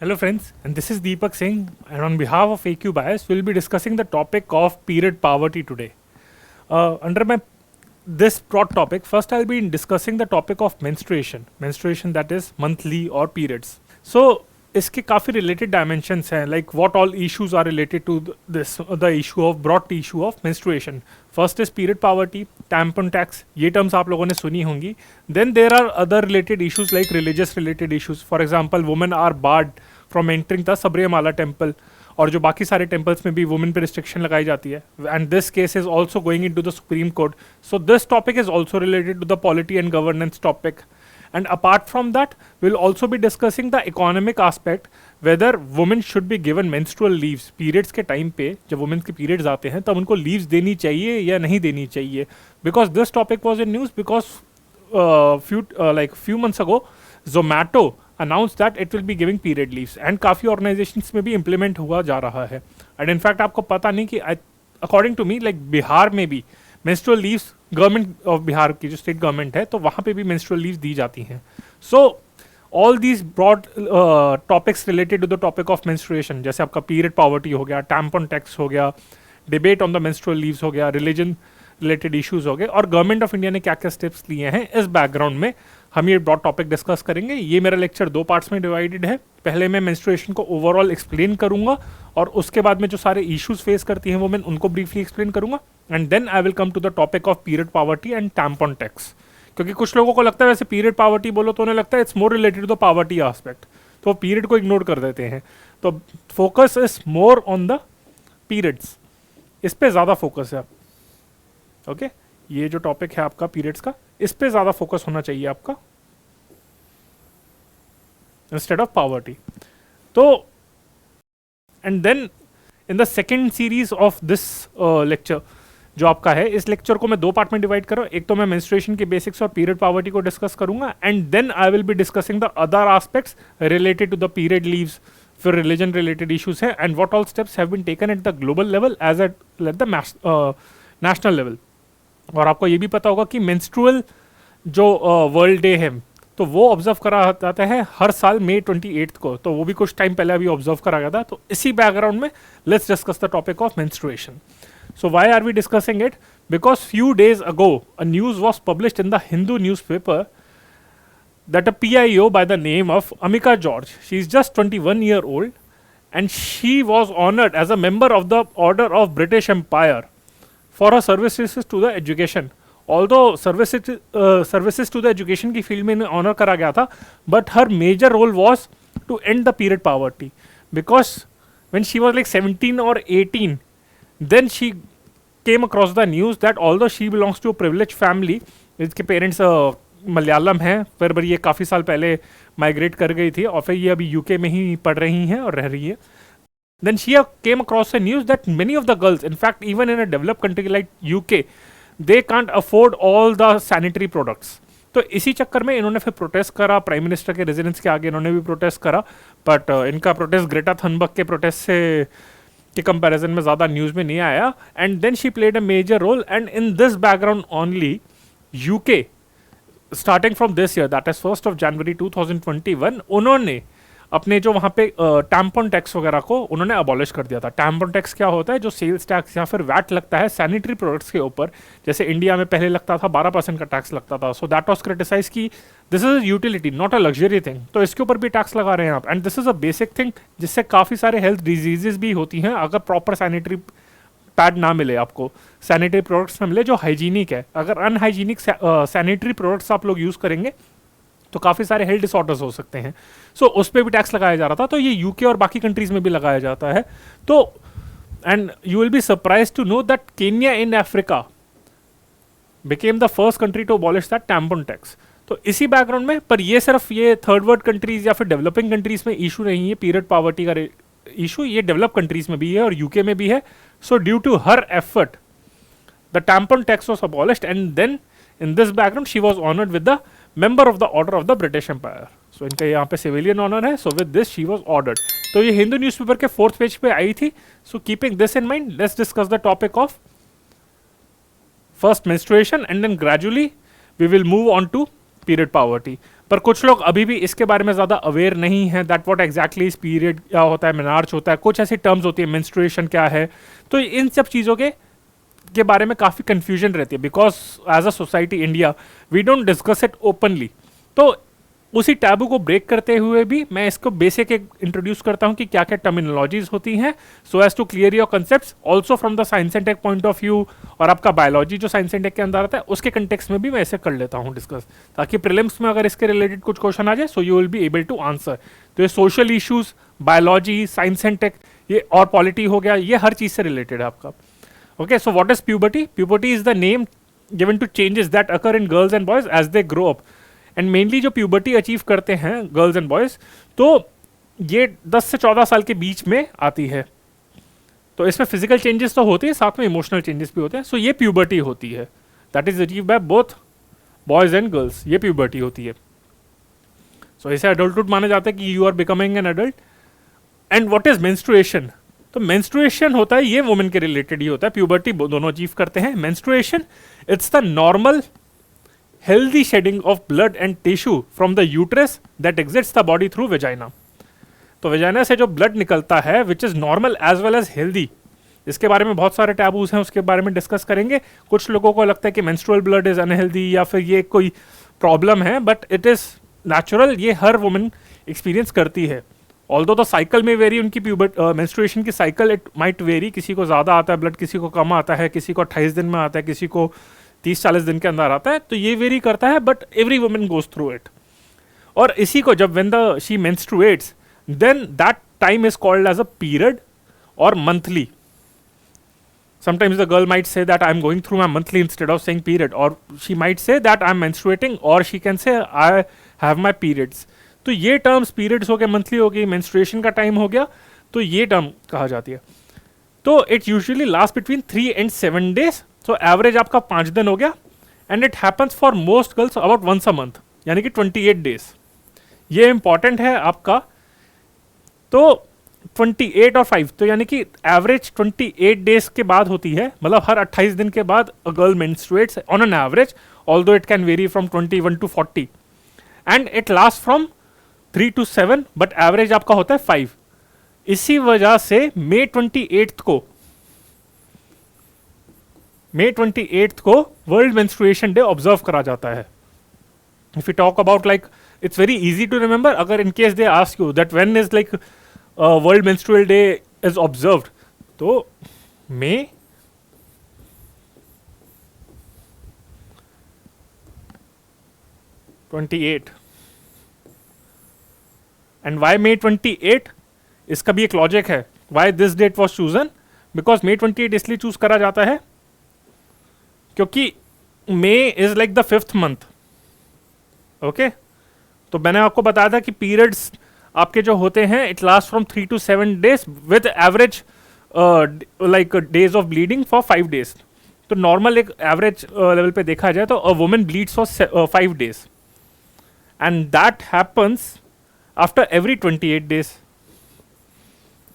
Hello friends, and this is Deepak Singh, and on behalf of AQ Bias, we'll be discussing the topic of period poverty today. Under my this broad topic, first I'll be discussing the topic of menstruation that is monthly or periods. So इसके काफ़ी related dimensions हैं, like what all issues are related to the issue of broad issue of menstruation. First is period poverty, tampon tax, ये terms आप लोगों ने सुनी होंगी. Then there are other related issues like religious related issues. For example, women are barred from entering the Sabarimala temple, और जो बाकी सारे टेम्पल्स में भी वुमेन पे रिस्ट्रिक्शन लगाई जाती है, and this case is also going into the supreme court. So this topic is also related to the polity and governance topic. And apart from that will also be discussing the economic aspect, whether women should be given menstrual leaves. Periods के time पे जब women के periods आते हैं तब उनको leaves देनी चाहिए या नहीं देनी चाहिए, because this topic was in news because few months ago Zomato announced that it will be giving period leaves, and काफ़ी organizations में भी implement हुआ जा रहा है. And in fact आपको पता नहीं कि according to me like Bihar में भी menstrual leaves, government of Bihar की जो स्टेट गवर्नमेंट है तो वहाँ पे भी menstrual leaves दी जाती हैं. So all these broad topics related to the topic of menstruation, जैसे आपका period poverty हो गया, tampon tax हो गया, debate on the menstrual leaves हो गया, religion रिलेटेड इश्यूज हो गए, और गवर्नमेंट ऑफ इंडिया ने क्या क्या स्टेप्स लिए हैं, इस बैकग्राउंड में हम ये ब्रॉड टॉपिक डिस्कस करेंगे. ये मेरा लेक्चर दो पार्ट्स में डिवाइडेड है. पहले मैं मेंस्ट्रुएशन को ओवरऑल एक्सप्लेन करूंगा और उसके बाद में जो सारे इश्यूज फेस करती हैं वुमेन उनको ब्रीफली एक्सप्लेन करूंगा, and then I will come to the topic of period poverty and tampon tax. क्योंकि कुछ लोगों को लगता है वैसे पीरियड पावर्टी बोलो तो उन्हें लगता है it's more related to the poverty aspect, तो पीरियड को इग्नोर कर देते हैं. तो focus is more on the periods, इस पर ज़्यादा फोकस है. ओके ये जो टॉपिक है आपका पीरियड्स का, इस पे ज़्यादा फोकस होना चाहिए आपका इंस्टेड ऑफ पावर्टी. तो and then in the second series of this lecture जो आपका है, इस लेक्चर को मैं दो पार्ट में डिवाइड कर रहा हूँ. एक तो मैं मेंस्ट्रुएशन के बेसिक्स और पीरियड पावर्टी को डिस्कस करूंगा, and then I will be discussing the other aspects related to the period leaves. फिर रिलीजन रिलेटेड इशूज हैं and what all steps have been taken at the global level as at the national level. और आपको ये भी पता होगा कि menstrual जो वर्ल्ड डे है तो वो ऑब्जर्व करा जाता है हर साल मई 28 को, तो वो भी कुछ टाइम पहले अभी ऑब्जर्व करा गया था. तो इसी बैकग्राउंड में let's discuss the topic of menstruation. So why are we discussing it? Because few days ago a news was published in the Hindu newspaper that a PIO by the name of Amika George, she is just 21 year old, and she was honored as a member of the Order of British Empire for her services to the education. Although services to the education की field में इन्हें honour करा गया था, but her major role was to end the period poverty, because when she was like 17 or 18, then she came across the news that although she belongs to a privileged family, इसके parents Malayalam हैं, पर ये काफ़ी साल पहले migrate कर गई थी और फिर ये अभी यूके में ही पढ़ रही हैं और रह रही है. Then she came across a news that many of the girls, in fact even in a developed country like UK, they can't afford all the sanitary products. तो इसी चक्कर में इन्होंने फिर प्रोटेस्ट करा, प्राइम मिनिस्टर के रेजिडेंस के आगे इन्होंने भी प्रोटेस्ट करा, बट इनका प्रोटेस्ट ग्रेटा थनबर्ग के प्रोटेस्ट से के कंपैरिजन में ज़्यादा न्यूज़ में नहीं आया. And then she played a major role, and in this background only UK starting from this year, that is 1 January 2021, उन्होंने अपने जो वहाँ पे टैम्पॉन टैक्स वगैरह को उन्होंने अबॉलिश कर दिया था. टैम्पॉन टैक्स क्या होता है? जो सेल्स टैक्स या फिर वैट लगता है सैनिटरी प्रोडक्ट्स के ऊपर, जैसे इंडिया में पहले लगता था 12% का टैक्स लगता था. सो दैट वॉज क्रिटिसाइज की this is utility not a luxury thing, तो इसके ऊपर भी टैक्स लगा रहे हैं आप. And this is a basic thing जिससे काफ़ी सारे हेल्थ डिजीजेज भी होती हैं अगर प्रॉपर सैनिटरी पैड ना मिले, आपको सैनिटरी प्रोडक्ट्स ना मिले जो हाइजीनिक है. अगर अनहाइजीनिक सैनिटरी प्रोडक्ट्स आप लोग यूज़ करेंगे तो काफ़ी सारे हेल्थ डिसऑर्डर्स हो सकते हैं. सो उस पर भी टैक्स लगाया जा रहा था. तो ये यूके और बाकी कंट्रीज में भी लगाया जाता है. तो and you will be surprise to know that Kenya in Africa became the first country to abolish that tampon tax. तो इसी बैकग्राउंड में, पर ये सिर्फ ये थर्ड वर्ल्ड कंट्रीज या फिर डेवलपिंग कंट्रीज में इशू नहीं है पीरियड पावर्टी का इशू, ये डेवलप कंट्रीज में भी है और यूके में भी है. So due to her effort the tampon tax was abolished, and then in this background she was honored with the member of the order of the British Empire. So इनका यहाँ पे सिविलियन ऑनर है. So with this she was ordered. तो ये Hindu newspaper के 4th page पे आई थी. So keeping this in mind, let's discuss the topic of first menstruation, and then gradually we will move on to period poverty. पर कुछ लोग अभी भी इसके बारे में ज़्यादा अवेयर नहीं है दैट व्हाट एग्जैक्टली इस पीरियड क्या होता है, मेनार्च होता है, कुछ ऐसी टर्म्स होती है, मेंस्ट्रुएशन क्या है। तो इन सब चीज़ों के बारे में काफ़ी कन्फ्यूजन रहती है, because as a society India we don't discuss it openly. तो उसी टैबू को ब्रेक करते हुए भी मैं इसको बेसिक एक इंट्रोड्यूस करता हूँ कि क्या क्या टर्मिनोलॉजीज होती हैं, so as to clear your concepts also from the science and tech point of view, और आपका बायोलॉजी जो साइंस एंड टेक के अंदर आता है उसके कंटेक्स्ट में भी मैं ऐसे कर लेता हूँ डिस्कस, ताकि प्रीलिम्स में अगर इसके रिलेटेड कुछ क्वेश्चन आ जाए so you will be able to answer. तो ये social issues, biology, science and tech, ये और पॉलिटी हो गया, ये हर चीज़ से रिलेटेड है आपका। Okay, so what is puberty? Puberty is the name given to changes that occur in girls and boys as they grow up. And mainly जो puberty achieve करते हैं गर्ल्स एंड बॉयज, तो ये 10 से 14 साल के बीच में आती है। तो इसमें फिजिकल चेंजेस तो होते हैं, साथ में इमोशनल चेंजेस भी होते हैं। सो ये प्यूबर्टी होती है, that is achieve by both boys and girls, ये प्यूबर्टी होती है। सो इसे अडल्टहुड माना जाता है कि you are becoming an adult. And what is menstruation? तो मेंस्ट्रुएशन होता है, ये वुमेन के रिलेटेड ही होता है, प्यूबर्टी दोनों अचीव करते हैं। Menstruation, it's the normal healthy shedding of blood and tissue from the uterus that exits the body through vagina। तो वेजाइना से जो ब्लड निकलता है which is normal as well as healthy, इसके बारे में बहुत सारे टैबूज हैं, उसके बारे में डिस्कस करेंगे। कुछ लोगों को लगता है कि मेंस्ट्रुअल ब्लड इज अनहेल्दी या फिर ये कोई प्रॉब्लम है, बट इट इज़ नेचुरल, ये हर वुमेन एक्सपीरियंस करती है। ऑल्दो द साइकिल में वेरी, उनकी मेंस्ट्रुएशन की साइकिल इट माइट वेरी, किसी को ज़्यादा आता है ब्लड, किसी को कम आता है, किसी को 28 दिन में आता है, किसी को 30-40 दिन के अंदर आता है, तो ये वेरी करता है, but every woman goes through it. और इसी को जब when the she menstruates, then that time is called as a period और monthly. Sometimes the girl might say that I'm going through my monthly instead of saying period, or she might say that I'm menstruating, or she can say I have my periods। तो ये terms periods हो गए, monthly हो गई, menstruation का time हो गया, तो ये टर्म कहा जाती है। तो it usually last between 3 and 7 days। So average आपका 5 दिन हो गया, and it happens for most girls about once a month, यानी कि 28 days। ये इंपॉर्टेंट है आपका। तो 28 और 5, तो यानी कि एवरेज 28 days के बाद होती है, मतलब हर 28 दिन के बाद a girl menstruates on an average, although it can vary from 21 to 40, and it last from 3 to 7, but average आपका होता है 5। इसी वजह से May 28 को वर्ल्ड मेंस्ट्रुएशन डे ऑब्जर्व करा जाता है। If you talk about like, it's very easy to remember, अगर in case they ask you that when is like world menstrual day is observed, तो May 28। And why May 28? इसका भी एक logic है, why this date was chosen, because May 28 इसलिए choose करा जाता है क्योंकि May is like the 5th month। Okay, तो मैंने आपको बताया था कि पीरियड्स आपके जो होते हैं it last from 3 to 7 days with average like days of bleeding for 5 days। तो नॉर्मल एक एवरेज लेवल पे देखा जाए तो a woman bleeds for 5 days, and that happens after every 28 days।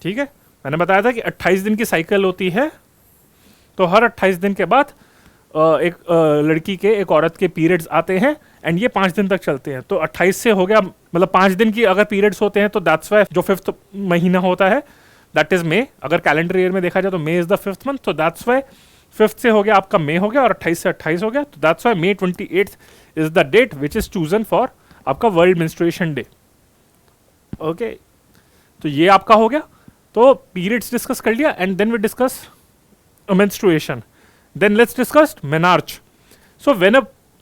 ठीक है, मैंने बताया था कि 28 दिन की साइकिल होती है, तो हर 28 दिन के बाद एक लड़की के, एक औरत के पीरियड्स आते हैं, एंड ये 5 दिन तक चलते हैं। तो 28 से हो गया, मतलब 5 दिन की अगर पीरियड्स होते हैं, तो दैट्स वाई जो 5th महीना होता है दैट इज May। अगर कैलेंडर ईयर में देखा जाए तो May is the 5th month, तो दैट्स वाई 5th से हो गया आपका May हो गया, और 28 से 28 हो गया, तो that's why May 28 is the date which is chosen for आपका वर्ल्ड मेंस्ट्रुएशन डे। ओके, तो ये आपका हो गया। तो पीरियड्स डिस्कस कर लिया, and then we discuss menstruation. Then let's discuss menarche। So when a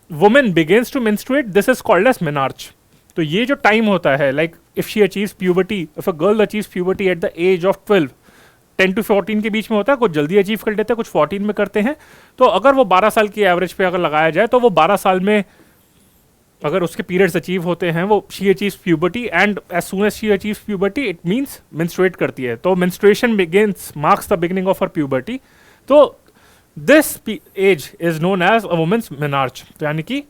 woman begins to menstruate, this is called as menarche। तो ये जो टाइम होता है, like if she achieves puberty, if a girl achieves puberty at the age of 12, 10 to 14 के बीच में होता है, कुछ जल्दी अचीव कर लेते हैं, कुछ 14 में करते हैं। तो अगर वो 12 साल की एवरेज पे अगर लगाया जाए, तो वो 12 साल में अगर उसके पीरियड्स अचीव होते हैं, वो she achieves puberty, and as soon as she achieves puberty it means menstruate करती है। तो menstruation begins marks the beginning of her puberty. तो this age is known as a women's menarche. तो यानी कि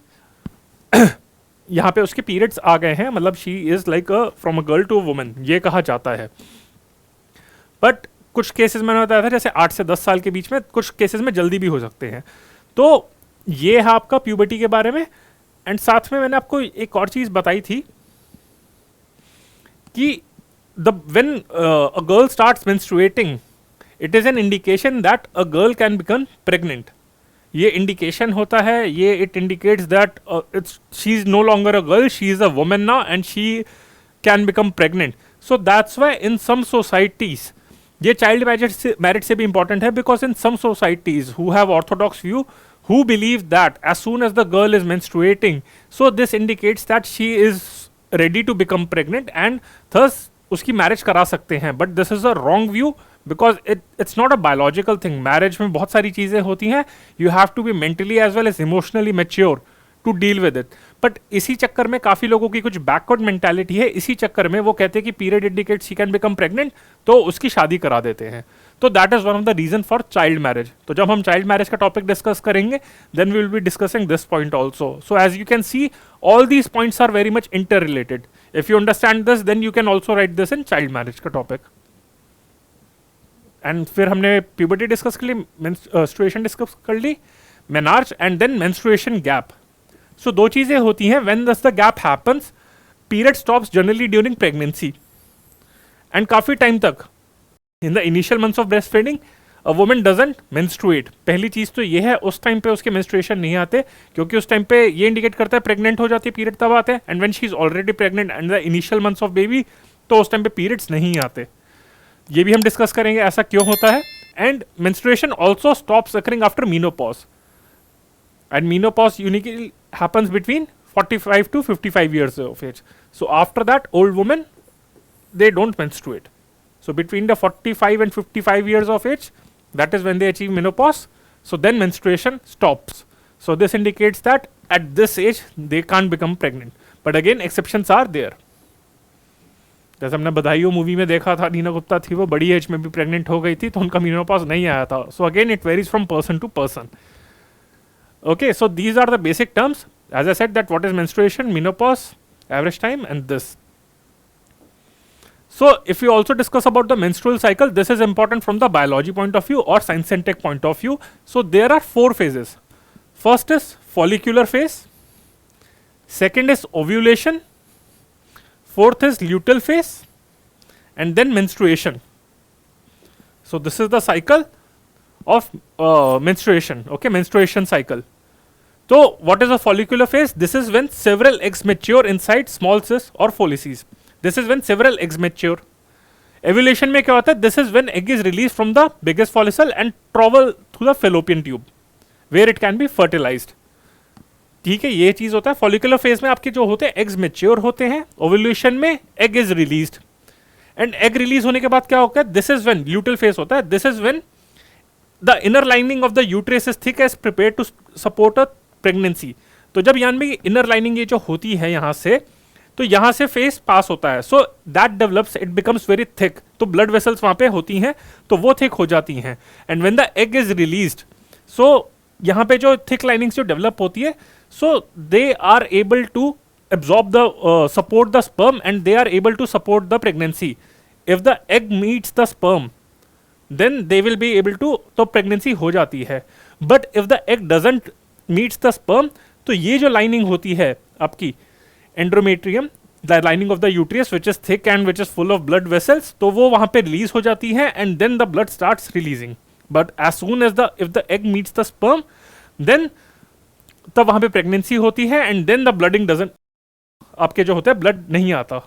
यहाँ पे उसके पीरियड्स आ गए हैं, मतलब she is like from a girl to a women, ये कहा जाता है। बट कुछ केसेस मैंने बताया था जैसे 8 से 10 साल के बीच में, कुछ केसेस में जल्दी भी हो सकते हैं। तो ये है आपका प्यूबर्टी के बारे में। एंड साथ में मैंने आपको एक और चीज बताई थी कि the when a girl starts menstruating, it is an indication that a girl can become pregnant. ये इंडिकेशन होता है, ये it indicates that it's she is no longer a girl, she is a woman now and she can become pregnant. So that's why in some societies ये child marriage से भी important है, because in some societies who have orthodox view who believe that as soon as the girl is menstruating, so this indicates that she is ready to become pregnant and thus उसकी marriage करा सकते हैं. But this is a wrong view because it's not a biological thing. Marriage में बहुत सारी चीजें होती हैं, you have to be mentally as well as emotionally mature to deal with it. But इसी चक्कर में काफी लोगों की कुछ बैकवर्ड मेंटालिटी है, इसी चक्कर में वो कहते हैं कि period indicate she can become pregnant, तो उसकी शादी करा देते हैं. तो that is one of the reason for child marriage. तो जब हम चाइल्ड मैरिज का टॉपिक डिस्कस करेंगे, then we will be discussing this point also. So as you can see, all these points are very much interrelated. If you understand this, then you can also write this in child marriage का topic. And फिर हमने puberty discuss कर ली, menstruation discuss कर ली, मेनार्ज, and then menstruation gap. सो दो चीजें होती हैं. When does the gap happens, period stops generally during pregnancy and काफी टाइम तक in the initial months of breast feeding a woman doesn't menstruate. पहली चीज तो ये है, उस टाइम पे उसके मेंस्ट्रुएशन नहीं आते, क्योंकि उस टाइम पे ये इंडिकेट करता है प्रेग्नेंट हो जाती है, पीरियड तब आते हैं. And when she is already pregnant and the initial months of baby, तो उस टाइम पे पीरियड्स नहीं आते. ये भी हम डिस्कस करेंगे ऐसा क्यों होता है. And menstruation also stops occurring after menopause, and menopause uniquely happens between 45 to 55 years of age. So after that, old women, they don't menstruate. So between the 45 and 55 years of age, that is when they achieve menopause. So then menstruation stops. So this indicates that at this age they can't become pregnant. But again, exceptions are there. जैसे हमने बधाइयों movie में देखा था, नीना गुप्ता थी, वो बड़ी as में भी प्रेग्नेंट हो गई थी, तो उनका मेनोपॉज नहीं आया था. So again it varies from person to person. Okay, so these are the basic terms. As I said, that what is menstruation, menopause, average time, and this. So if we also discuss about the menstrual cycle, this is important from the biology point of view or science and tech point of view. So there are 4 phases. First is follicular phase. Second is ovulation. Fourth is luteal phase. And then menstruation. So this is the cycle of menstruation. Okay, menstruation cycle. So what is a follicular phase? This is when several eggs mature inside small cysts or follices. This is when several eggs mature. Ovulation में क्या होता है? This is when egg is released from the biggest follicle and travel through the fallopian tube where it can be fertilized. ठीक है, ये चीज होता है. फॉलिकुलर फेज में आपके जो होते हैं एग्स मेच्योर होते हैं. ओवुलेशन में egg is released, and egg release होने के बाद क्या होता है? This is when luteal phase होता है. This is when the inner lining of the uterus is thick as prepare to support a pregnancy. तो जब यानी कि इनर लाइनिंग ये जो होती है यहाँ से, तो यहाँ से फेस पास होता है. So that develops, it becomes very thick. तो ब्लड वेसल्स वहाँ पे होती हैं, तो वो थिक हो जाती हैं. And when the egg is released, so यहाँ पे जो थिक लाइनिंग्स जो डेवलप होती है, so they are able to absorb the support the sperm and they are able to support the pregnancy. If the egg meets the sperm, then they will be able to, तो pregnancy हो जाती है. But if the egg doesn't meets the sperm, तो ये जो lining होती है आपकी endometrium, the lining of the uterus which is thick and which is full of blood vessels, तो वो वहाँ पे release हो जाती है and then the blood starts releasing. But as soon as if the egg meets the sperm, then तब वहाँ पे pregnancy होती है and then the blooding doesn't, आपके जो होते हैं ब्लड नहीं आता.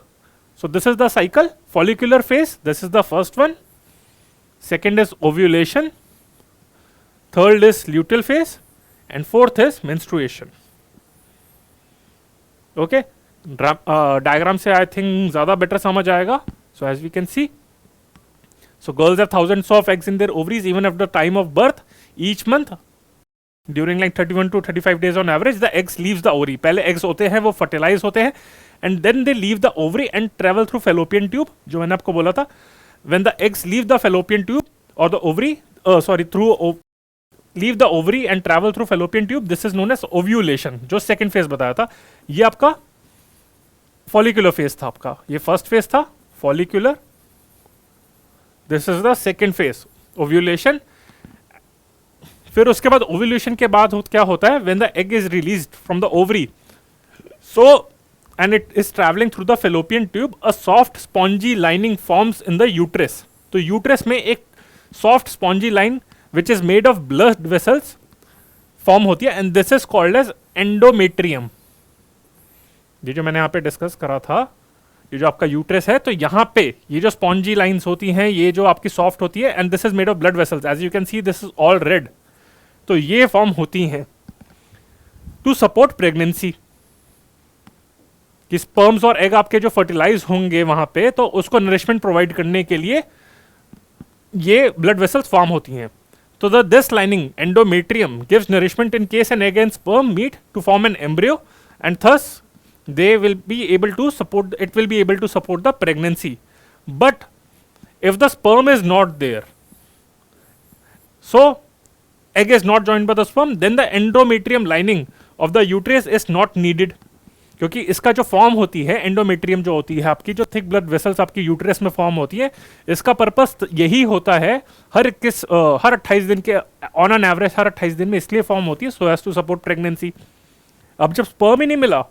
So this is the cycle. Follicular phase, this is the first one. Second is ovulation, third is luteal phase, and fourth is menstruation. Okay, diagram से I think ज्यादा better समझ आएगा. So as we can see, so girls have thousands of eggs in their ovaries even at the time of birth. Each month during like 31 to 35 days on average, the eggs leaves the ovary. पहले eggs होते हैं वो fertilize होते हैं and then they leave the ovary and travel through fallopian tube, जो मैंने आपको बोला था. When the eggs leave the fallopian tube or the ovary, leave the ovary and travel through fallopian tube, this is known as ovulation, जो second phase बताया था. ये आपका follicular phase था आपका. ये first phase था follicular. This is the second phase, ovulation. फिर उसके बाद ओव्यूलेशन के बाद क्या होता है? When the egg is released from the ovary, So, and it is traveling through the fallopian tube, a soft spongy lining forms in the uterus. तो uterus में एक soft spongy line which is made of blood vessels form होती है, and this is called as endometrium. ये जो मैंने यहाँ पे डिस्कस करा था, ये जो आपका यूट्रस है, तो यहाँ पे ये जो स्पॉन्जी लाइंस होती हैं, ये जो आपकी सॉफ्ट होती है, and this is made of blood vessels, as you can see this is all red. तो ये फॉर्म होती हैं टू सपोर्ट प्रेगनेंसी, कि स्पर्म्स और एग आपके जो फर्टिलाइज होंगे वहां पे, तो उसको नरिशमेंट प्रोवाइड करने के लिए ये ब्लड वेसल्स फॉर्म होती हैं. तो the this lining endometrium gives nourishment in case an egg and sperm meet to form an embryo, and thus they will be able to support, it will be able to support the pregnancy. But if the sperm is not there, so egg is not joined by the sperm, then the endometrium lining of the uterus is not needed. क्योंकि इसका जो form होती है, endometrium जो होती है आपकी, जो थिक ब्लड वेसल्स आपकी यूट्रस में फॉर्म होती है, इसका पर्पस यही होता है हर 28 दिन के, ऑन एन एवरेज हर 28 दिन में इसलिए फॉर्म होती है so as to support pregnancy. अब जब स्पर्म ही नहीं मिला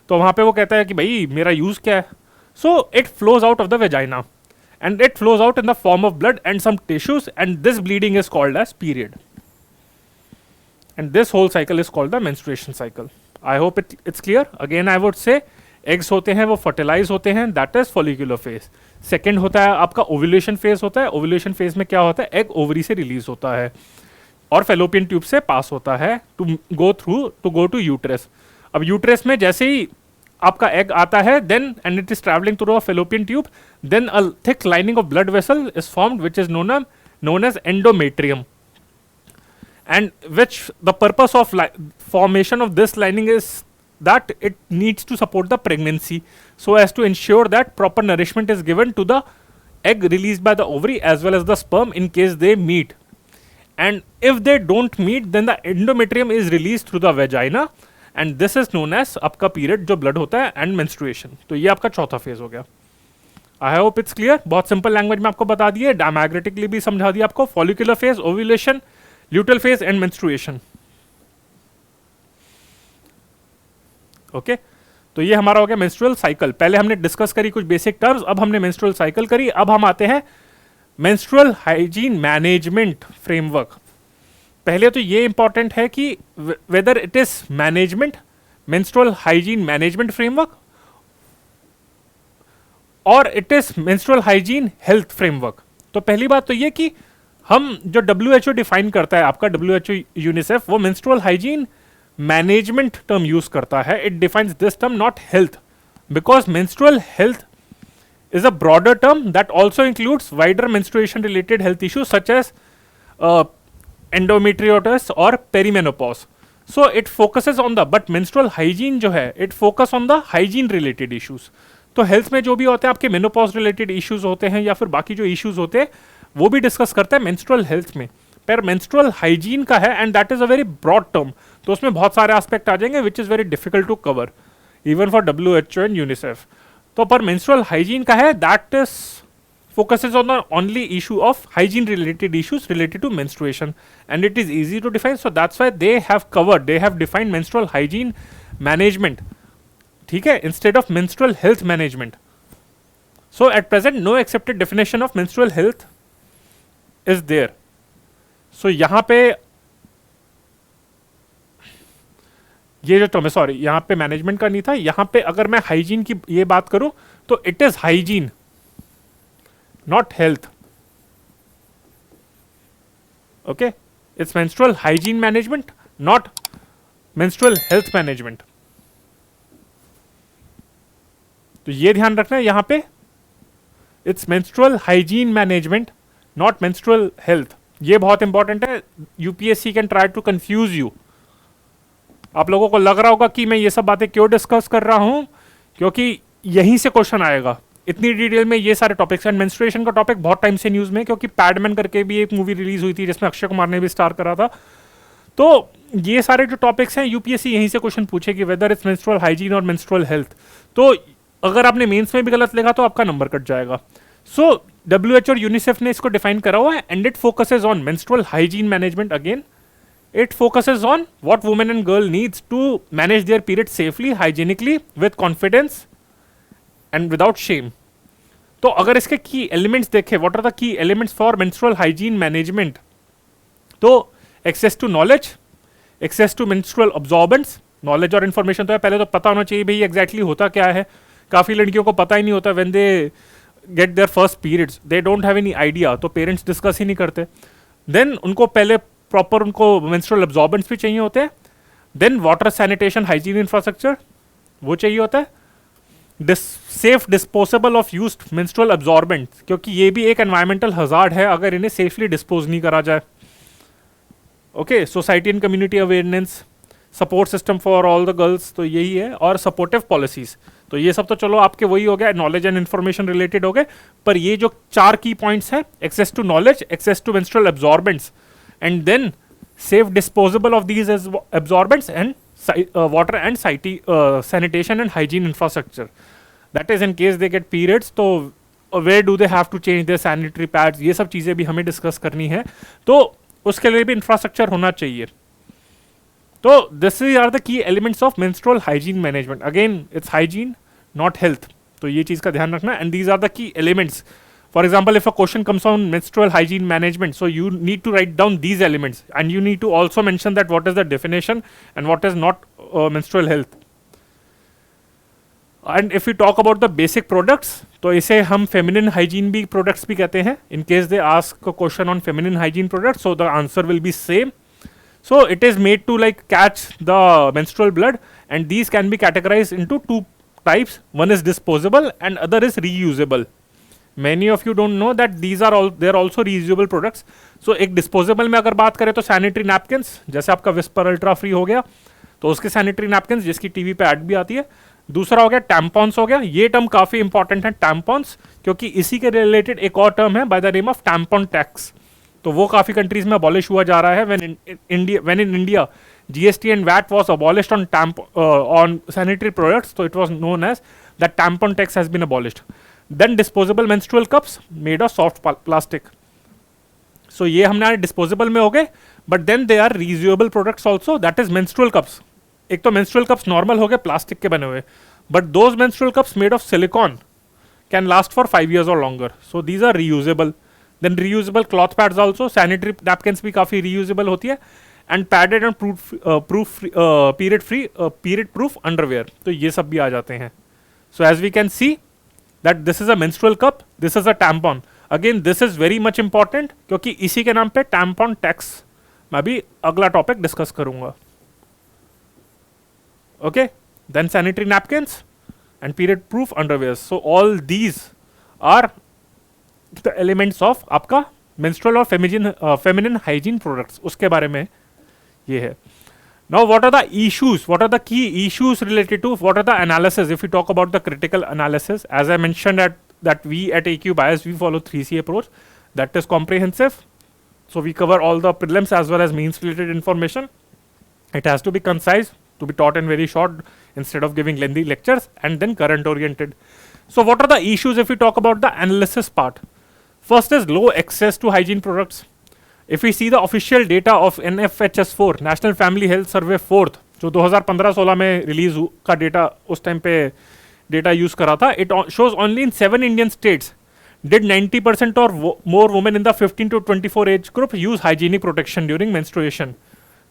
तो वहां पे वो कहता है कि भाई मेरा यूज क्या है. So it flows out of the vagina and it flows out in the form of blood and some tissues, and this bleeding is called as period, and this whole cycle is called the menstruation cycle. I hope it's clear. Again I would say eggs होते हैं वो fertilize होते हैं, that is follicular phase. Second होता है आपका ovulation phase होता है. ओव्यूलेशन फेज में क्या होता है, एग ओवरी से रिलीज होता है और फेलोपियन ट्यूब से पास होता है टू गो टू यूट्रस. अब यूट्रस में जैसे ही आपका एग आता है, then and it is travelling through a fallopian tube, then a thick lining of blood vessel is formed which is known as endometrium, and which the purpose of formation of this lining is that it needs to support the pregnancy so as to ensure that proper nourishment is given to the egg released by the ovary as well as the sperm in case they meet. And if they don't meet, then the endometrium is released through the vagina, and this is known as आपका period जो blood होता है and menstruation. तो ये आपका चौथा phase हो गया. आई होप इट्स क्लियर. बहुत सिंपल लैंग्वेज में आपको बता दिए, डायग्रामेटिकली भी समझा दिया आपको. Follicular phase, ovulation, luteal phase and menstruation. Okay, तो ये हमारा हो गया मेंस्ट्रुअल साइकिल. पहले हमने डिस्कस करी कुछ बेसिक टर्म्स, अब हमने मेंस्ट्रुअल साइकिल करी. अब हम आते हैं मेंस्ट्रुअल हाइजीन मैनेजमेंट फ्रेमवर्क. पहले तो ये इंपॉर्टेंट है कि whether it is management, menstrual hygiene management framework, और it is menstrual hygiene health framework. तो पहली बात तो ये कि हम जो WHO डिफाइन करता है, आपका WHO यूनिसेफ, वो menstrual hygiene management term use करता है. It defines this term, not health, because menstrual health is a broader term that also includes wider menstruation related health issues such as endometriosis or perimenopause. So it focuses on the, but menstrual hygiene जो है, it focus on the hygiene related issues. तो health में जो भी होते हैं आपके menopause related issues होते हैं या फिर बाकी जो इश्यूज होते हैं वो भी डिस्कस करता है मेंस्ट्रुअल हेल्थ में. पर मेंस्ट्रुअल हाइजीन का है and that is a very broad term, तो उसमें बहुत सारे एस्पेक्ट आ जाएंगे which is very difficult to cover even for WHO and UNICEF. तो पर मेंस्ट्रुअल हाइजीन का है, that is focuses on the only issue of hygiene related issues related to menstruation, and it is easy to define, so that's why they have defined menstrual hygiene management, ठीक है, instead of menstrual health management. So at present no accepted definition of menstrual health is there. So यहाँ पे ये जो term है, sorry यहाँ पे management का नहीं था, यहाँ पे अगर मैं हाइजीन की ये बात करूं तो it is hygiene not health. Okay, it's menstrual hygiene management, not menstrual health management. तो ये ध्यान रखना है यहाँ पे, it's menstrual hygiene management, not menstrual health. ये बहुत इंपॉर्टेंट है. UPSC can try to confuse you. आप लोगों को लग रहा होगा कि मैं ये सब बातें क्यों डिस्कस कर रहा हूं, क्योंकि यहीं से क्वेश्चन आएगा. इतनी डिटेल में ये सारे टॉपिक्स एंड मेंस्ट्रुएशन का टॉपिक बहुत टाइम से न्यूज में, क्योंकि पैडमैन करके भी एक मूवी रिलीज हुई थी जिसमें अक्षय कुमार ने भी स्टार करा था. तो ये सारे जो टॉपिक्स हैं यूपीएससी यहीं से क्वेश्चन पूछेगी, वेदर इट्स मेंस्ट्रुअल हाइजीन और मेंस्ट्रुअल हेल्थ. तो अगर आपने मेंस में भी गलत लिखा तो आपका नंबर कट जाएगा. सो WHO और यूनिसेफ ने इसको डिफाइन करा हुआ है and it focuses on menstrual hygiene management. Again It focuses on what woman and girl needs to manage their period safely, hygienically, with confidence and without shame. तो अगर इसके की एलिमेंट्स देखें, what are the key elements for menstrual hygiene management, तो access to knowledge, access to menstrual absorbents, knowledge और information तो है, पहले तो पता होना चाहिए भाई एग्जैक्टली होता क्या है. काफ़ी लड़कियों को पता ही नहीं होता when they get their first periods, they don't have any idea, तो पेरेंट्स डिस्कस ही नहीं करते. देन उनको पहले प्रॉपर उनको मेंस्ट्रुअल अब्जॉर्बेंट्स भी चाहिए होते हैं. Then water sanitation hygiene infrastructure वो चाहिए होता है. Safe disposable of used menstrual absorbents, क्योंकि ये भी एक एनवायरमेंटल हजार्ड है अगर इन्हें सेफली डिस्पोज नहीं करा जाए. Okay, society and community awareness, support system for all the girls, तो यही है. और सपोर्टिव पॉलिसीज, तो ये सब तो चलो आपके वही हो गया, नॉलेज एंड इन्फॉर्मेशन रिलेटेड हो गए. पर ये जो 4 की पॉइंट्स हैं, access to knowledge, access to menstrual absorbents, and then safe disposable of these absorbents, and water and sanitation and hygiene infrastructure. That is in case they get periods, तो where do they have to change their sanitary pads, ये सब चीज़ें भी हमें discuss करनी है. तो उसके लिए भी इंफ्रास्ट्रक्चर होना चाहिए. तो this are the key elements of menstrual hygiene management. Again it's hygiene not health, तो ये चीज़ का ध्यान रखना. And these are the key elements. For example, if a question comes on menstrual hygiene management, so you need to write down these elements, and you need to also mention that what is the definition and what is not menstrual health. And if we talk about the basic products, तो इसे हम feminine hygiene भी products भी कहते हैं. In case they ask a question on feminine hygiene products, so the answer will be same. So it is made to like catch the menstrual blood, and these can be categorized into 2 types. One is disposable and other is reusable. Many of you don't know that these are all, they are also reusable products. So एक disposable में अगर बात करें तो sanitary napkins, जैसे आपका Whisper Ultra Free हो गया, तो उसके sanitary napkins जिसकी टीवी पे ऐड भी आती है. दूसरा हो गया tampons हो गया. ये टर्म काफ़ी इंपॉर्टेंट है tampons, क्योंकि इसी के रिलेटेड एक और टर्म है by the name of tampon tax. तो वो काफ़ी कंट्रीज में अबॉलिश हुआ जा रहा है. when in India GST and VAT was abolished on sanitary products, so it was known as that tampon tax has been abolished. Then disposable menstrual cups made of soft plastic. So ये हमने disposable में हो गए, but then they are reusable products also, that is menstrual cups. एक तो menstrual cups normal हो गए plastic के बने हुए, but those menstrual cups made of silicone can last for 5 years or longer. So these are reusable. Then reusable cloth pads also, sanitary napkins भी काफ़ी reusable होती है, and padded and period proof underwear. तो ये सब भी आ जाते हैं. So as we can see that this is a menstrual cup, this is a tampon. Again this is very much important, क्योंकि इसी के नाम पे tampon tax मैं भी अगला टॉपिक डिस्कस करूंगा. Okay, then sanitary napkins and period proof underwear. So all these are the elements of आपका menstrual और feminine hygiene products. उसके बारे में ये है. Now what are the issues, what are the key issues related to, what are the analysis? If we talk about the critical analysis, as I mentioned that we at AQ Bias, we follow 3C approach, that is comprehensive. So we cover all the prelims as well as means related information. It has to be concise, to be taught in very short instead of giving lengthy lectures, and then current oriented. So what are the issues if we talk about the analysis part? First is low access to hygiene products. If we see the official data of NFHS4, National Family Health Survey 4th, जो 2015-16 में release का data उस time पे data use करा था, it shows only in 7 Indian states did 90% or more women in the 15 to 24 age group use hygienic protection during menstruation.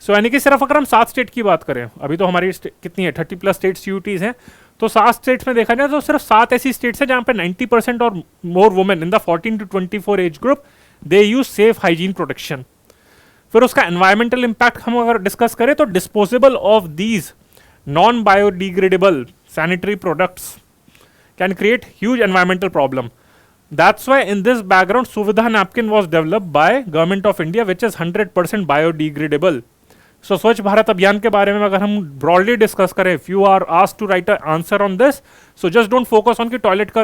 So यानी कि सिर्फ अगर हम 7 स्टेट की बात करें, अभी तो हमारी कितनी है 30+ स्टेट्स यूटीज हैं, तो 7 स्टेट्स में देखा जाए तो सिर्फ 7 ऐसी स्टेट्स हैं जहाँ पे 90% और more women in the 14 to 24 age group they use safe hygiene protection. फिर उसका एनवायरमेंटल इम्पैक्ट हम अगर डिस्कस करें तो disposable of these non biodegradable sanitary products can create huge environmental problem. That's why in this background Suvidha napkin was developed by Government of India, which is 100% biodegradable. So स्वच्छ भारत अभियान के बारे में अगर हम broadly discuss करें, if you are asked to write an answer on this, so just don't focus on कि toilet का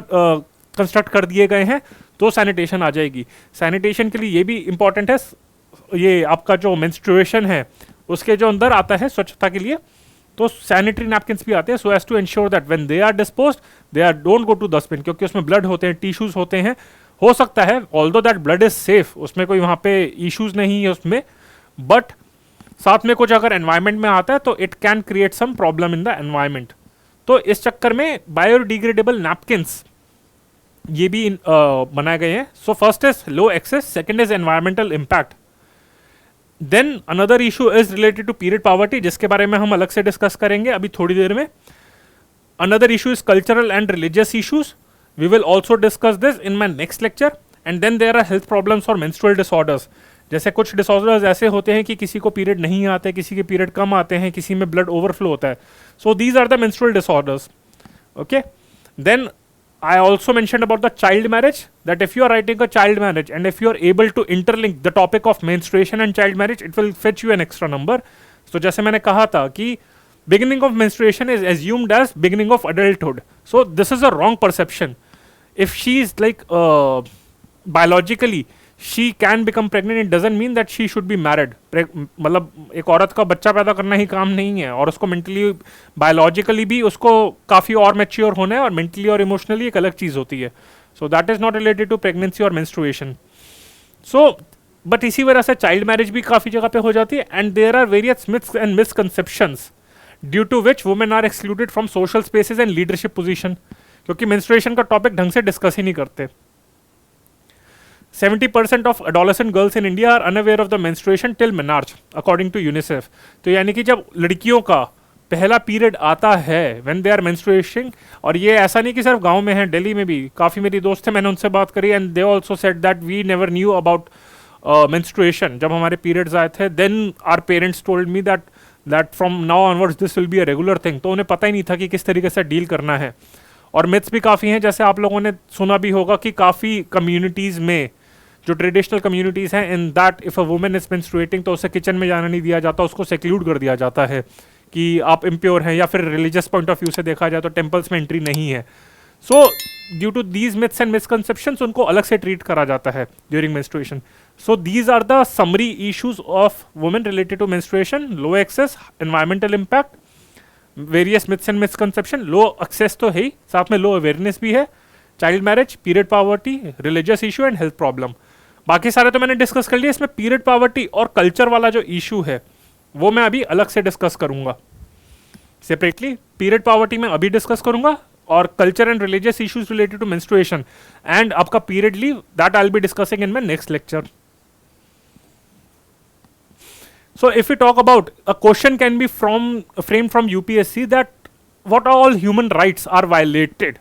कंस्ट्रक्ट कर दिए गए हैं तो सैनिटेशन आ जाएगी. सैनिटेशन के लिए ये भी इंपॉर्टेंट है, ये आपका जो मेंस्ट्रुएशन है उसके जो अंदर आता है स्वच्छता के लिए, तो सैनिटरी नैपकिन्स भी आते हैं, so as to ensure that when they are disposed they are don't go to dustbin, क्योंकि उसमें ब्लड होते हैं, टिश्यूज होते हैं. हो सकता है although that blood is safe, उसमें कोई वहाँ पे इश्यूज नहीं है उसमें, बट साथ में कुछ अगर एनवायरनमेंट में आता है तो it can create some problem in the environment. तो इस चक्कर में बायोडिग्रेडेबल नैपकिन्स ये भी बनाए गए हैं। So first is low access, second is environmental impact. Then another issue is related to period poverty, जिसके बारे में हम अलग से डिस्कस करेंगे अभी थोड़ी देर में। Another issue is cultural and religious issues, we will also discuss this in my next lecture. And then there are health problems और मेंस्ट्रुअल डिसऑर्डर्स, जैसे कुछ डिसऑर्डर्स ऐसे होते हैं कि किसी को पीरियड नहीं आते, किसी के पीरियड कम आते हैं, किसी में ब्लड ओवरफ्लो होता है। So these are the menstrual disorders. Okay, then I also mentioned about the child marriage, that if you are writing a child marriage and if you are able to interlink the topic of menstruation and child marriage, it will fetch you an extra number. So जैसे मैंने कहा था कि beginning of menstruation is assumed as beginning of adulthood. So this is a wrong perception. If she is like biologically she can become pregnant, it doesn't mean that she should be married. मतलब एक औरत का बच्चा पैदा करना ही काम नहीं है, और उसको मेंटली बायोलॉजिकली भी उसको काफ़ी और मैच्योर होना है, और मेंटली और इमोशनली एक अलग चीज़ होती है। So that is not related to pregnancy और मेंस्ट्रुएशन। सो बट इसी वजह से चाइल्ड मैरिज भी काफ़ी जगह पे हो जाती है। And there are various myths and misconceptions due to which women are excluded from social spaces and leadership position, क्योंकि मेंस्ट्रुएशन का टॉपिक ढंग से डिस्कस ही नहीं करते। 70% of adolescent girls in India are unaware of the menstruation till menarche, according to UNICEF. तो यानी कि जब लड़कियों का पहला पीरियड आता है when they are menstruating, और ये ऐसा नहीं कि सिर्फ गांव में है, दिल्ली में भी काफ़ी मेरी दोस्त थे, मैंने उनसे बात करी, and they also said that we never knew about menstruation। जब हमारे पीरियड्स आए थे then our parents told me that from now onwards this will be a regular thing। तो उन्हें पता ही नहीं था कि किस तरीके से डील करना है। और मिथ्स भी काफ़ी हैं, जैसे आप लोगों ने सुना भी होगा कि काफ़ी कम्युनिटीज़ में, जो ट्रेडिशनल कम्युनिटीज़ हैं, in that if a women is menstruating तो उसे किचन में जाना नहीं दिया जाता, उसको सेक्लूड कर दिया जाता है कि आप इम्प्योर हैं, या फिर रिलीजियस पॉइंट ऑफ व्यू से देखा जाए तो टेम्पल्स में एंट्री नहीं है। So due to these myths and misconceptions उनको अलग से ट्रीट करा जाता है during menstruation. So these are the summary issues of women related to menstruation: low access, environmental impact, various myths and misconception, low access तो है ही, साथ में लो अवेयरनेस भी है, child marriage, period poverty, religious issue and health problem. बाकी सारे तो मैंने डिस्कस कर लिया। इसमें पीरियड पॉवर्टी और कल्चर वाला जो इशू है वो मैं अभी अलग से डिस्कस करूंगा सेपरेटली। पीरियड पॉवर्टी में अभी डिस्कस करूंगा, और culture and religious issues related to menstruation and आपका period leave, that I will be discussing in my next lecture. So if we talk about, a question can be framed from UPSC that what all human rights are violated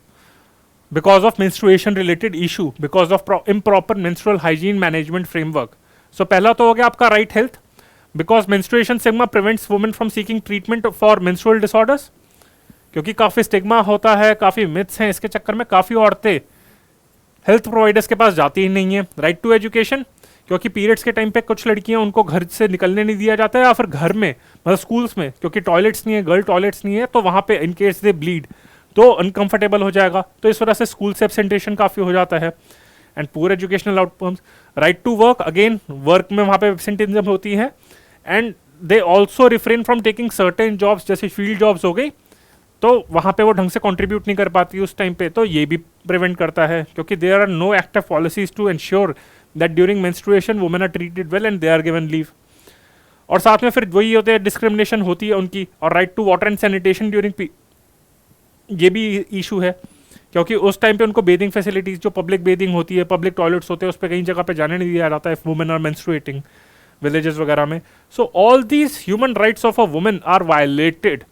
because of menstruation related issue, because of improper menstrual hygiene management framework. So पहला तो हो गया आपका right health, because menstruation stigma prevents women from seeking treatment for menstrual disorders, क्योंकि काफ़ी stigma होता है, काफ़ी मिथ्स हैं, इसके चक्कर में काफ़ी औरतें हेल्थ प्रोवाइडर्स के पास जाती ही नहीं है। राइट टू एजुकेशन, क्योंकि पीरियड्स के टाइम पे कुछ लड़कियां, उनको घर से निकलने नहीं दिया जाता है, या फिर घर में मतलब स्कूल्स में, क्योंकि टॉयलेट्स नहीं है, गर्ल टॉयलेट्स नहीं है, तो वहाँ पे इन केस दे ब्लीड तो अनकंफर्टेबल हो जाएगा, तो इस वजह से स्कूल से एब्सेंटेशन काफ़ी हो जाता है। And poor educational outcomes. Right to work, again work में वहाँ पे एब्सेंटिज्म होती है। And they also refrain from taking certain jobs, जैसे फील्ड जॉब्स हो गई, तो वहाँ पे वो ढंग से कंट्रीब्यूट नहीं कर पाती उस टाइम पे, तो ये भी प्रिवेंट करता है, क्योंकि there are no active policies to ensure that during menstruation women are treated well and they are given leave. और साथ में फिर वही होते हैं, डिस्क्रिमिनेशन होती है उनकी। और right to water and sanitation during, ये भी इशू है, क्योंकि उस टाइम पे उनको बेदिंग फैसिलिटीज, जो पब्लिक बेदिंग होती है, पब्लिक टॉयलेट्स होते हैं, उस पर कहीं जगह पे जाने नहीं दिया जाता है वुमेन आर मेंस्ट्रुएटिंग, विलेजेस वगैरह में। So all these human rights of a women are violated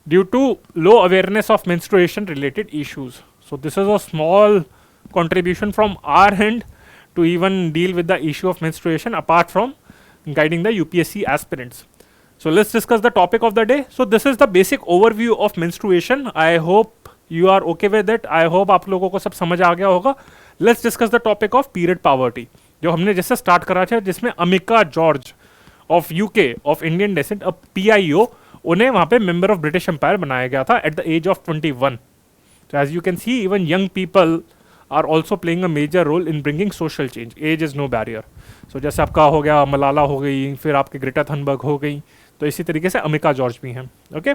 due to low awareness of menstruation related issues. So this is a small contribution from our end to even deal with the issue of menstruation, apart from guiding the UPSC aspirants. So let's discuss the topic of the day. So this is the basic overview of menstruation. I hope you are okay with it. I hope आप लोगों को सब समझ आ गया होगा. Let's discuss the topic of period poverty, जो हमने जैसे स्टार्ट करा था, जिसमें Amika George of UK of Indian descent, a PIO, उन्हें वहाँ पे मेंबर ऑफ ब्रिटिश एम्पायर बनाया गया था at the age of 21. So as you can see, even young people are also playing a major role in bringing social change. Age is no barrier. So जैसे आपका हो गया मलाला हो गई, फिर आपके ग्रेटा थनबर्ग हो गई, तो इसी तरीके से अमिका जॉर्ज भी हैं. ओके,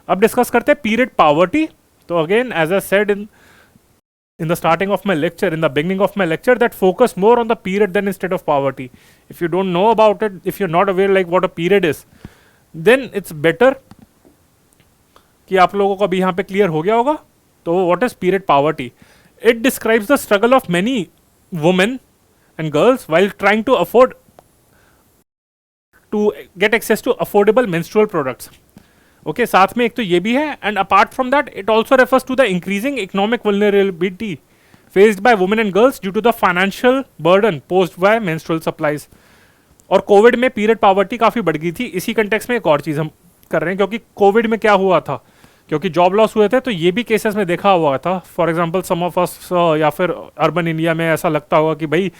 अब डिस्कस करते हैं पीरियड पॉवर्टी. तो again as I said in the starting of my lecture, in the beginning of my lecture, that focus more on the period than instead of poverty. If you don't know about it, if you're not aware like what a period is, then it's better कि आप लोगों को अभी यहाँ पे clear हो गया होगा. तो what is period poverty? It describes the struggle of many women and girls while trying to afford to get access to affordable menstrual products. Okay, साथ में एक तो ये भी है, and apart from that, it also refers to the increasing economic vulnerability faced by women and girls due to the financial burden posed by menstrual supplies. और Covid में period poverty काफ़ी बढ़ गई थी. इसी कंटेक्स्ट में एक और चीज़ हम कर रहे हैं, क्योंकि कोविड में क्या हुआ था, क्योंकि जॉब लॉस हुए थे, तो ये भी केसेस में देखा हुआ था. For example some of us या फिर अर्बन इंडिया में ऐसा लगता होगा कि भाई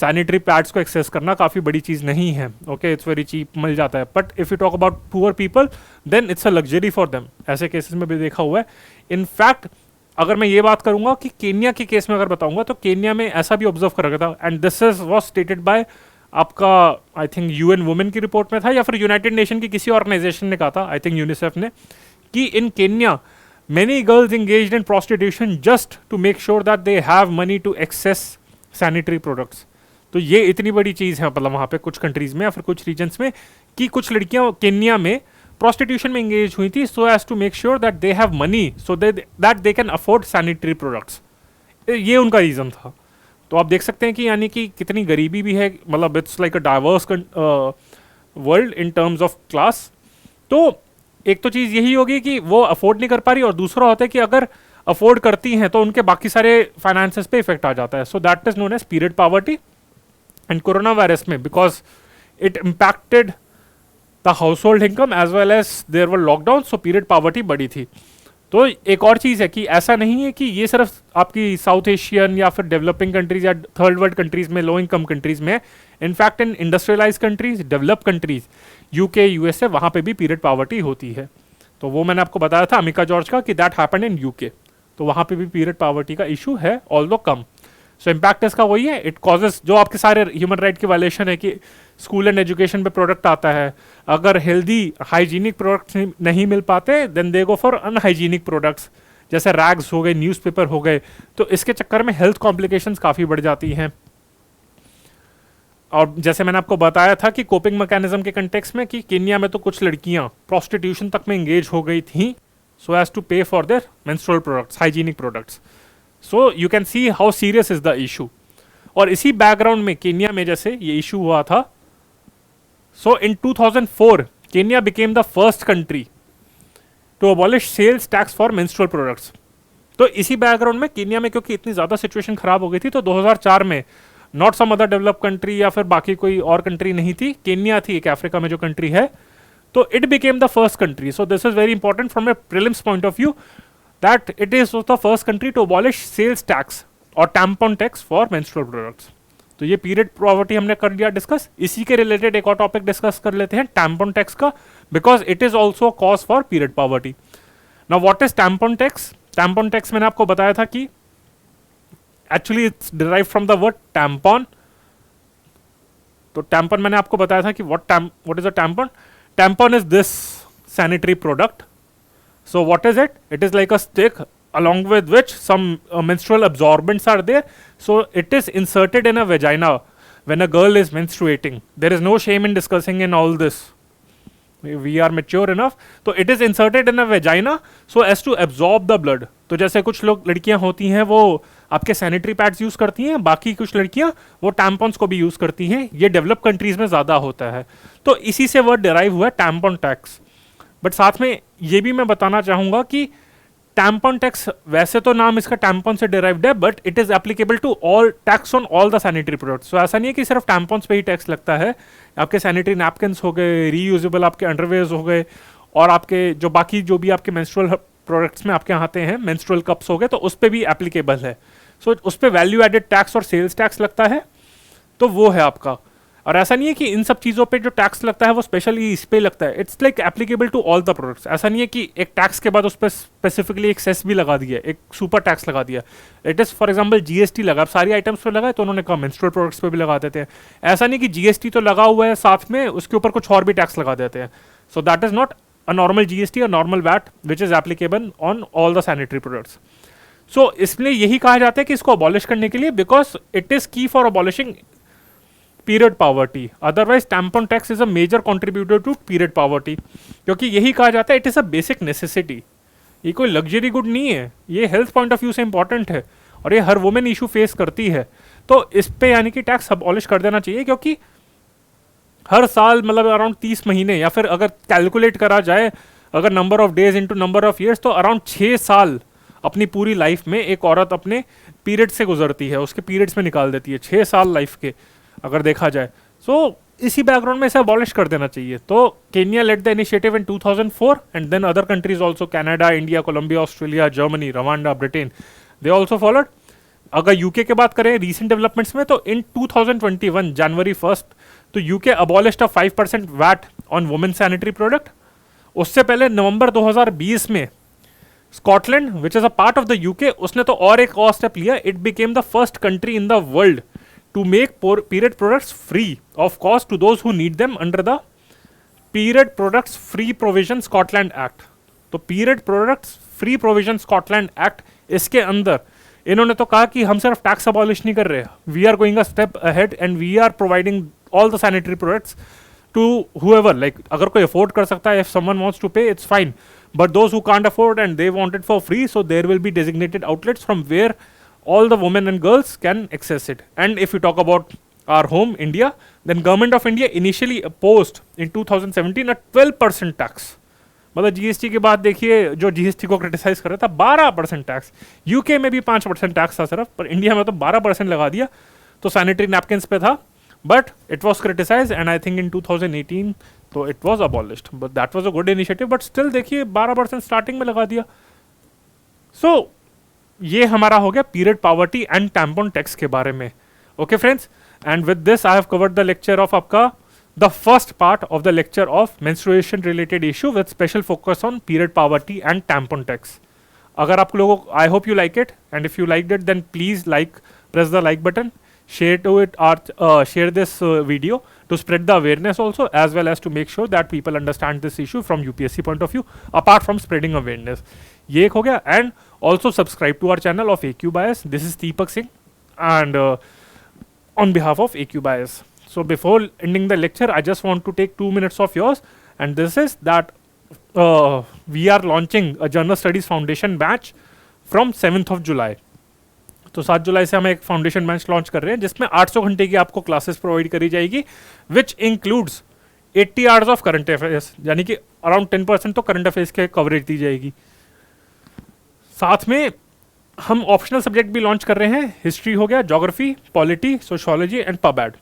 सैनिटरी पैड्स को एक्सेस करना काफ़ी बड़ी चीज़ नहीं है. ओके, इट्स वेरी चीप, मिल जाता है. But if you talk about poor people, then it's a luxury for them. ऐसे केसेस में भी देखा हुआ है. इनफैक्ट अगर मैं ये बात करूंगा कि केन्या के केस में अगर बताऊंगा, तो केन्या में ऐसा भी ऑब्जर्व कर रखा था, and this is was stated by आपका आई थिंक यूएन वुमेन की रिपोर्ट में था, या फिर यूनाइटेड नेशन की किसी ऑर्गेनाइजेशन ने कहा था, आई थिंक यूनिसेफ ने, कि इन Kenya many girls engaged in prostitution just to make sure that they have money to access sanitary products. तो ये इतनी बड़ी चीज़ है मतलब वहाँ पे कुछ कंट्रीज में या फिर कुछ रीजन्स में, कि कुछ लड़कियाँ केन्या में प्रोस्टिट्यूशन में एंगेज हुई थी so as to make sure that they have money so that they can afford sanitary products. ये उनका रीज़न था. तो आप देख सकते हैं कि यानी कि कितनी गरीबी भी है, मतलब it's like a diverse world in terms of class. तो एक तो चीज़ यही होगी कि वो अफोर्ड नहीं कर पा रही, और दूसरा होता है कि अगर अफोर्ड करती हैं तो उनके बाकी सारे फाइनेंसेस पे इफेक्ट आ जाता है. So that is known as period poverty. And corona virus में because it impacted the household income as well as there were lockdown, so period poverty बढ़ी थी. तो एक और चीज़ है कि ऐसा नहीं है कि ये सिर्फ आपकी साउथ एशियन या फिर डेवलपिंग कंट्रीज या थर्ड वर्ल्ड कंट्रीज में, लो इनकम कंट्रीज में, in fact in industrialize countries, develop countries, UK, USA, वहाँ पे भी पीरियड पॉवर्टी होती है. तो वो मैंने आपको बताया था अमिका जॉर्ज का कि दैट हैपेंड इन यूके. तो वहाँ पे भी पीरियड पॉवर्टी का इशू है, ऑल्दो कम. सो इम्पैक्ट इसका वही है, इट कॉजेज जो आपके सारे ह्यूमन राइट की वायलेशन है कि स्कूल एंड एजुकेशन पे प्रोडक्ट आता है, अगर हेल्दी हाइजीनिक प्रोडक्ट्स नहीं मिल पाते then they go for unhygienic products, जैसे रैग्स हो गए, न्यूज़पेपर हो गए. तो इसके चक्कर में हेल्थ कॉम्प्लिकेशंस काफ़ी बढ़ जाती हैं. और जैसे मैंने आपको बताया था कि कोपिंग मैकेनिज्म के कंटेक्स्ट में कि केन्या में तो कुछ लड़कियां प्रोस्टिट्यूशन तक में एंगेज हो गई थी सो एज टू पे for their menstrual products, hygienic products. So you can see how serious is the issue. और इसी बैकग्राउंड में केन्या में जैसे ये इशू हुआ था, so in 2004 Kenya became the first country to abolish sales tax for menstrual products. तो इसी बैकग्राउंड में केन्या में क्योंकि इतनी ज़्यादा सिचुएशन खराब हो गई थी, तो 2004 में not some other develop country या फिर बाकी कोई और कंट्री नहीं थी, केन्या थी एक अफ्रीका में जो कंट्री है, तो it became the first country. So this is very important from a prelims point of view that it is the first country to abolish sales tax और tampon tax for menstrual products. तो ये period poverty हमने कर लिया discuss. इसी के related एक और टॉपिक डिस्कस कर लेते हैं टैम्पॉन टैक्स का, because it is also cause for period poverty. Now what is tampon tax? Tampon tax मैंने आपको बताया था कि actually it's derive from the word tampon. तो टैम्पॉन मैंने आपको बताया था कि what is a tampon. Tampon is this sanitary product. So what is it? It is like a stick along with which some menstrual absorbents are there. So it is inserted in a vagina when a girl is menstruating. There is no shame in discussing in all this. We are mature enough. तो it is inserted in a vagina so as to absorb the blood. तो जैसे कुछ लोग लड़कियां होती हैं वो आपके सैनिटरी पैड्स यूज़ करती हैं, बाकी कुछ लड़कियां वो टैम्पॉन्स को भी यूज़ करती हैं. ये डेवलप कंट्रीज में ज़्यादा होता है. तो इसी से वर्ड डिराइव हुआ है टैम्पॉन टैक्स. बट साथ में ये भी मैं बताना चाहूँगा कि टैम्पॉन टैक्स वैसे तो नाम इसका टैम्पॉन से डिराइव्ड है, but it is applicable to all tax on all the sanitary products. तो ऐसा नहीं है कि सिर्फ टैम्पॉन्स पे ही टैक्स लगता है. आपके सैनिटरी नैपकिन्स हो गए, रीयूजेबल आपके अंडरवेयर्स हो गए, और आपके जो बाकी जो भी आपके मेंस्ट्रुअल प्रोडक्ट्स में आपके आते हैं, मेंस्ट्रुअल कप्स हो गए, तो उस पर भी एप्लीकेबल है. सो उस पर वैल्यू एडेड टैक्स और सेल्स टैक्स लगता है. तो वो है आपका. और ऐसा नहीं है कि इन सब चीज़ों पे जो टैक्स लगता है वो स्पेशली इस पे लगता है. It's like applicable to all the products. ऐसा नहीं है कि एक टैक्स के बाद उस पर स्पेसिफिकली एक सेस भी लगा दिया, एक सुपर टैक्स लगा दिया. It is for example GST लगा, अब सारी आइटम्स पे लगा है, तो उन्होंने कहा मेंस्ट्रुअल प्रोडक्ट्स पे भी लगा देते हैं. ऐसा नहीं कि जीएसटी तो लगा हुआ है, साथ में उसके ऊपर कुछ और भी टैक्स लगा देते हैं. So that is not a normal GST, a normal VAT which is applicable on all the sanitary products. So इसलिए यही कहा जाता है कि इसको अबॉलिश करने के लिए, because it is key for abolishing period poverty. Otherwise tampon tax is a major contributor to period poverty, क्योंकि यही कहा जाता है it is a basic necessity. ये कोई लग्जरी गुड नहीं है, ये हेल्थ पॉइंट ऑफ व्यू से इंपॉर्टेंट है और ये हर वुमेन इशू फेस करती है। तो इस पे यानी कि टैक्स अबॉलिश कर देना चाहिए, क्योंकि हर साल मतलब अराउंड 30 महीने, या फिर अगर कैलकुलेट करा जाए अगर number of days into number of years, तो अराउंड 6 साल अपनी पूरी लाइफ में एक औरत अपने पीरियड से गुजरती है, उसके पीरियड्स में निकाल देती है 6 साल लाइफ के अगर देखा जाए। सो इसी बैकग्राउंड में इसे अबॉलिश कर देना चाहिए। तो Kenya led the initiative in 2004 and then other countries also, Canada, India, Colombia, Australia, Germany, Rwanda, Britain, they also followed. अगर यूके की बात करें रीसेंट डेवलपमेंट्स में, तो इन 2021 जनवरी 1 तो UK abolished 5% VAT on women sanitary product. उससे पहले नवंबर 2020 में Scotland which is a part of the UK, उसने तो और एक और स्टेप लिया। It became the first country in the world to make period products free of cost to those who need them under the period products free provision Scotland act. तो period products free provision Scotland act, इसके अंदर इन्होंने तो कहा कि हम सिर्फ tax abolish नहीं कर रहे, we are going a step ahead and we are providing all the sanitary products to whoever, like अगर कोई अफोर्ड कर सकता है, if someone wants to pay it's fine, but those who can't afford and they want it for free, so there will be designated outlets from where all the women and girls can access it. And if you talk about our home India, then government of India initially opposed in 2017 a 12% tax। मतलब GST के बाद देखिए जो GST को criticise कर रहा था 12% tax, UK में भी 5% टैक्स था सिर्फ, पर इंडिया में तो 12% लगा दिया। तो सैनिटरी नैपकिन्स पे था, but it was criticized and I think in 2018 तो it was abolished, but that was a good initiative, but still देखिए 12% स्टार्टिंग में लगा दिया। so ये हमारा हो गया period poverty and tampon tax के बारे में। Okay friends, and with this I have covered the lecture of आपका the first part of the lecture of menstruation related issue with special focus on period poverty and tampon tax. अगर आप लोगों को, I hope you like it, and if you like it then please press the like button, share to it or share this video to spread the awareness also, as well as to make sure that people understand this issue from UPSC point of view, apart from spreading awareness। ये एक हो गया। and also subscribe to our channel of AQ Bias। this is Deepak Singh and on behalf of AQ Bias। so before ending the lecture I just want to take 2 minutes of yours, and this is that we are launching a Journal Studies Foundation batch from 7th of July। तो 7 जुलाई से हम एक foundation batch launch कर रहे हैं जिसमें 800 घंटे की आपको क्लासेस प्रोवाइड करी जाएगी, which includes 80 hours of current affairs, यानी कि अराउंड 10% तो करंट अफेयर्स के कवरेज दी जाएगी। साथ में हम ऑप्शनल सब्जेक्ट भी लॉन्च कर रहे हैं, हिस्ट्री हो गया, ज्योग्राफी, पॉलिटी, सोशियोलॉजी एंड पबैड,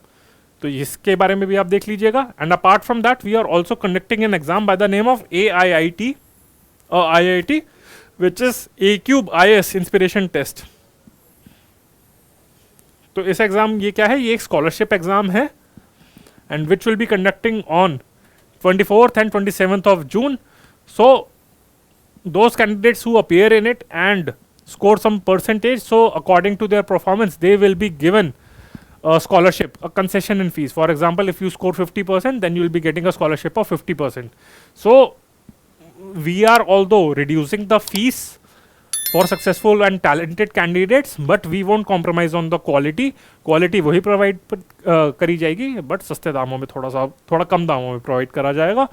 तो इसके बारे में भी आप देख लीजिएगा। And apart from that we are also conducting an exam by the name of AIIT which is AQBIS inspiration test. तो इस एग्जाम ये क्या है, ये एक स्कॉलरशिप एग्जाम है and which will be conducting on 24th and 27th of June। so those candidates who appear in it and score some percentage, so according to their performance they will be given a scholarship, a concession in fees। for example, if you score 50% then you will be getting a scholarship of 50%। so we are although reducing the fees for successful and talented candidates, but we won't compromise on the quality वही provide करी जाएगी, but सस्ते दामों में थोड़ा कम दामों में provide करा जाएगा।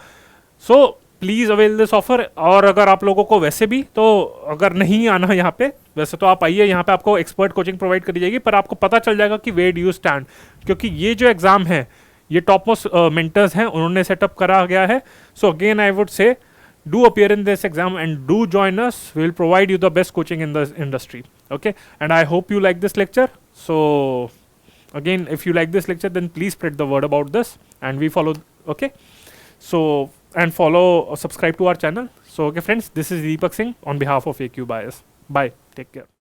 So please avail this offer. और अगर आप लोगों को वैसे भी तो अगर नहीं आना है यहाँ पे, वैसे तो आप आइए, यहाँ पे आपको एक्सपर्ट कोचिंग प्रोवाइड करी जाएगी, पर आपको पता चल जाएगा कि वेयर डू यू स्टैंड, क्योंकि ये जो एग्ज़ाम है ये टॉप मोस्ट मेंटर्स हैं, उन्होंने सेटअप करा गया है। सो अगेन आई वुड से do appear in this exam and do join us, we will provide you the best coaching in the industry। okay, and I hope you like this lecture। so again, if you like this lecture then please spread the word about this and we follow, okay, so and follow subscribe to our channel। so okay friends, this is Deepak Singh on behalf of AQ Bias। bye, take care।